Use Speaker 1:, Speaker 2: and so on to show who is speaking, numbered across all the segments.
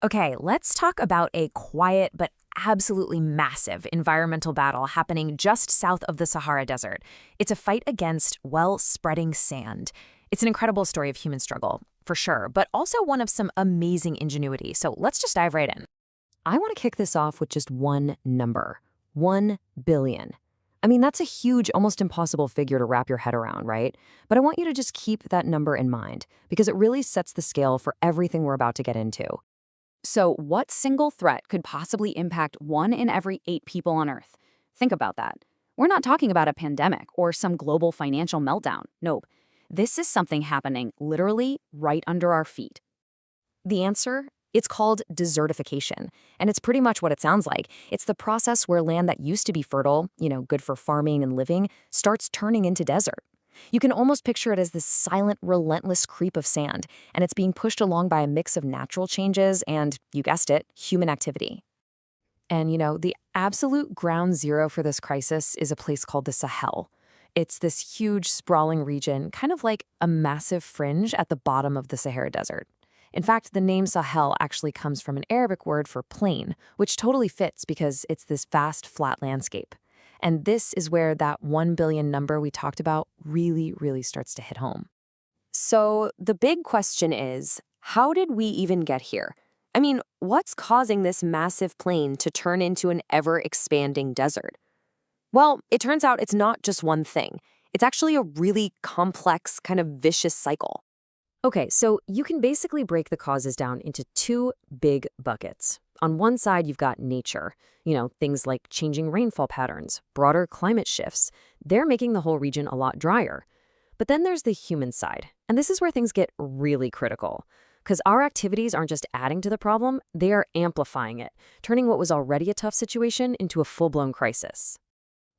Speaker 1: Okay, let's talk about a quiet but absolutely massive environmental battle happening just south of the Sahara Desert. It's a fight against, well, spreading sand. It's an incredible story of human struggle, for sure, but also one of some amazing ingenuity. So let's just dive right in. I want to kick this off with just one number, 1 billion. I mean, that's a huge, almost impossible figure to wrap your head around, right? But I want you to just keep that number in mind because it really sets the scale for everything we're about to get into.
Speaker 2: So, what single threat could possibly impact 1 in every 8 people on Earth? Think about that. We're not talking about a pandemic or some global financial meltdown. Nope. This is something happening literally right under our feet.
Speaker 1: The answer? It's called desertification, and it's pretty much what it sounds like. It's the process where land that used to be fertile, good for farming and living, starts turning into desert. You can almost picture it as this silent, relentless creep of sand, and it's being pushed along by a mix of natural changes and, you guessed it, human activity. And, the absolute ground zero for this crisis is a place called the Sahel. It's this huge, sprawling region, kind of like a massive fringe at the bottom of the Sahara Desert. In fact, the name Sahel actually comes from an Arabic word for plain, which totally fits because it's this vast, flat landscape. And this is where that 1 billion number we talked about really, really starts to hit home. So the big question is, how did we even get here? I mean, what's causing this massive plain to turn into an ever-expanding desert? Well, it turns out it's not just one thing. It's actually a really complex, kind of vicious cycle. Okay, so you can basically break the causes down into two big buckets. On one side, you've got nature, things like changing rainfall patterns, broader climate shifts. They're making the whole region a lot drier. But then there's the human side, and this is where things get really critical. Because our activities aren't just adding to the problem, they are amplifying it, turning what was already a tough situation into a full-blown crisis.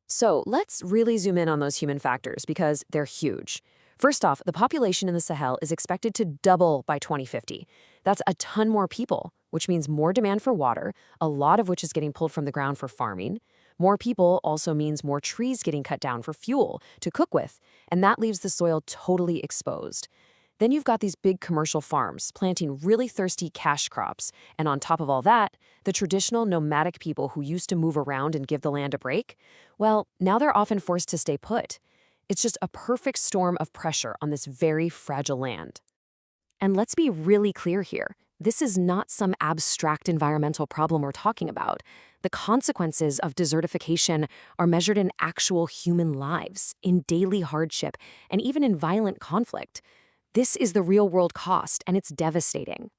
Speaker 1: So let's really zoom in on those human factors because they're huge. First off, the population in the Sahel is expected to double by 2050. That's a ton more people, which means more demand for water, a lot of which is getting pulled from the ground for farming. More people also means more trees getting cut down for fuel to cook with, and that leaves the soil totally exposed. Then you've got these big commercial farms planting really thirsty cash crops, and on top of all that, the traditional nomadic people who used to move around and give the land a break, well, now they're often forced to stay put. It's just a perfect storm of pressure on this very fragile land. And let's be really clear here. This is not some abstract environmental problem we're talking about. The consequences of desertification are measured in actual human lives, in daily hardship, and even in violent conflict. This is the real-world cost, and it's devastating.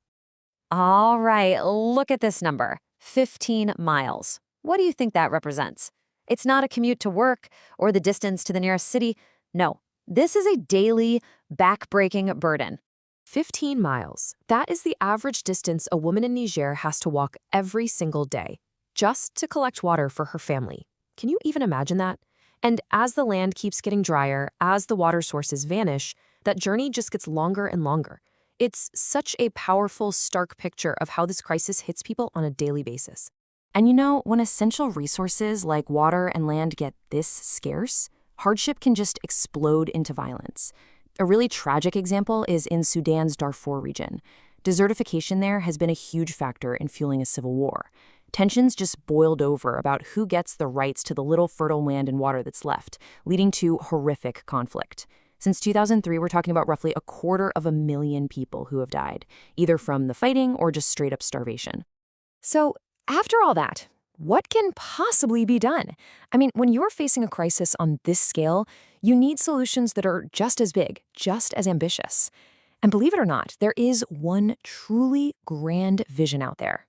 Speaker 1: All right, look at this number, 15 miles. What do you think that represents? It's not a commute to work or the distance to the nearest city. No, this is a daily, back-breaking burden. 15 miles. That is the average distance a woman in Niger has to walk every single day, just to collect water for her family. Can you even imagine that? And as the land keeps getting drier, as the water sources vanish, that journey just gets longer and longer. It's such a powerful, stark picture of how this crisis hits people on a daily basis. And when essential resources like water and land get this scarce, hardship can just explode into violence. A really tragic example is in Sudan's Darfur region. Desertification there has been a huge factor in fueling a civil war. Tensions just boiled over about who gets the rights to the little fertile land and water that's left, leading to horrific conflict. Since 2003, we're talking about roughly 250,000 people who have died, either from the fighting or just straight-up starvation. So, after all that, what can possibly be done? I mean, when you're facing a crisis on this scale, you need solutions that are just as big, just as ambitious. And believe it or not, there is one truly grand vision out there.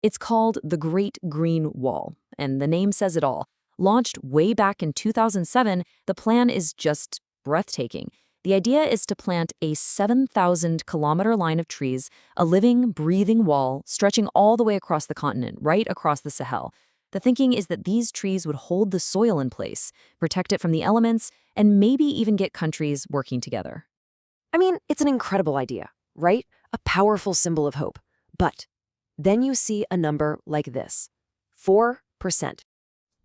Speaker 1: It's called the Great Green Wall, and the name says it all. Launched way back in 2007, the plan is just breathtaking. The idea is to plant a 7,000-kilometer line of trees, a living, breathing wall stretching all the way across the continent, right across the Sahel. The thinking is that these trees would hold the soil in place, protect it from the elements, and maybe even get countries working together. I mean, it's an incredible idea, right? A powerful symbol of hope. But then you see a number like this, 4%.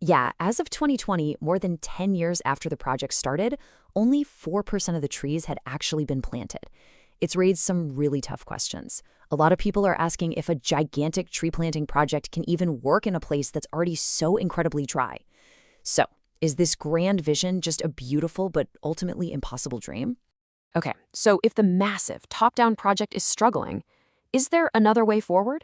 Speaker 1: Yeah, as of 2020, more than 10 years after the project started, only 4% of the trees had actually been planted. It's raised some really tough questions. A lot of people are asking if a gigantic tree planting project can even work in a place that's already so incredibly dry. So, is this grand vision just a beautiful but ultimately impossible dream?
Speaker 2: Okay, so if the massive top-down project is struggling, is there another way forward?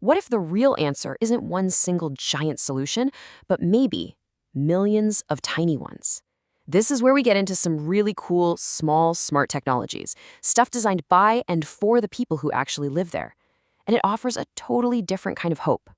Speaker 2: What if the real answer isn't one single giant solution, but maybe millions of tiny ones? This is where we get into some really cool, small, smart technologies, stuff designed by and for the people who actually live there. And it offers a totally different kind of hope.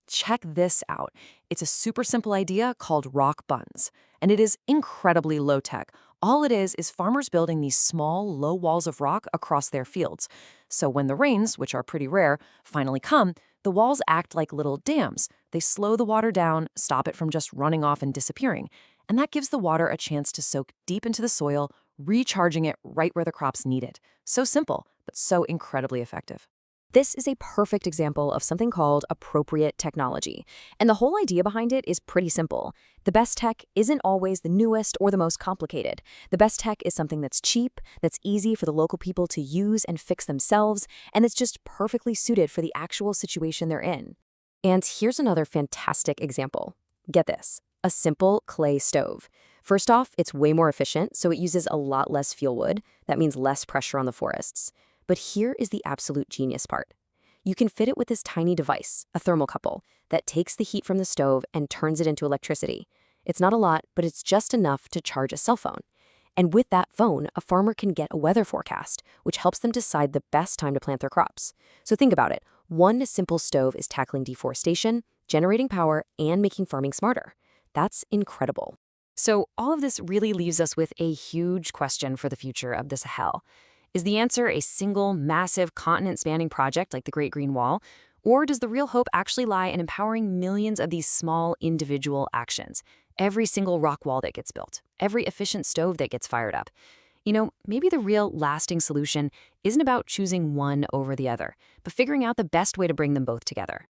Speaker 2: Check this out. It's a super simple idea called rock buns, and it is incredibly low tech. All it is farmers building these small, low walls of rock across their fields. So when the rains, which are pretty rare, finally come, the walls act like little dams. They slow the water down, stop it from just running off and disappearing. And that gives the water a chance to soak deep into the soil, recharging it right where the crops need it. So simple, but so incredibly effective.
Speaker 1: This is a perfect example of something called appropriate technology. And the whole idea behind it is pretty simple. The best tech isn't always the newest or the most complicated. The best tech is something that's cheap, that's easy for the local people to use and fix themselves, and that's just perfectly suited for the actual situation they're in. And here's another fantastic example. Get this, a simple clay stove. First off, it's way more efficient, so it uses a lot less fuel wood. That means less pressure on the forests. But here is the absolute genius part. You can fit it with this tiny device, a thermocouple, that takes the heat from the stove and turns it into electricity. It's not a lot, but it's just enough to charge a cell phone. And with that phone, a farmer can get a weather forecast, which helps them decide the best time to plant their crops. So think about it. One simple stove is tackling deforestation, generating power, and making farming smarter. That's incredible.
Speaker 2: So all of this really leaves us with a huge question for the future of the Sahel. Is the answer a single, massive, continent-spanning project like the Great Green Wall? Or does the real hope actually lie in empowering millions of these small, individual actions? Every single rock wall that gets built, every efficient stove that gets fired up. Maybe the real lasting solution isn't about choosing one over the other, but figuring out the best way to bring them both together.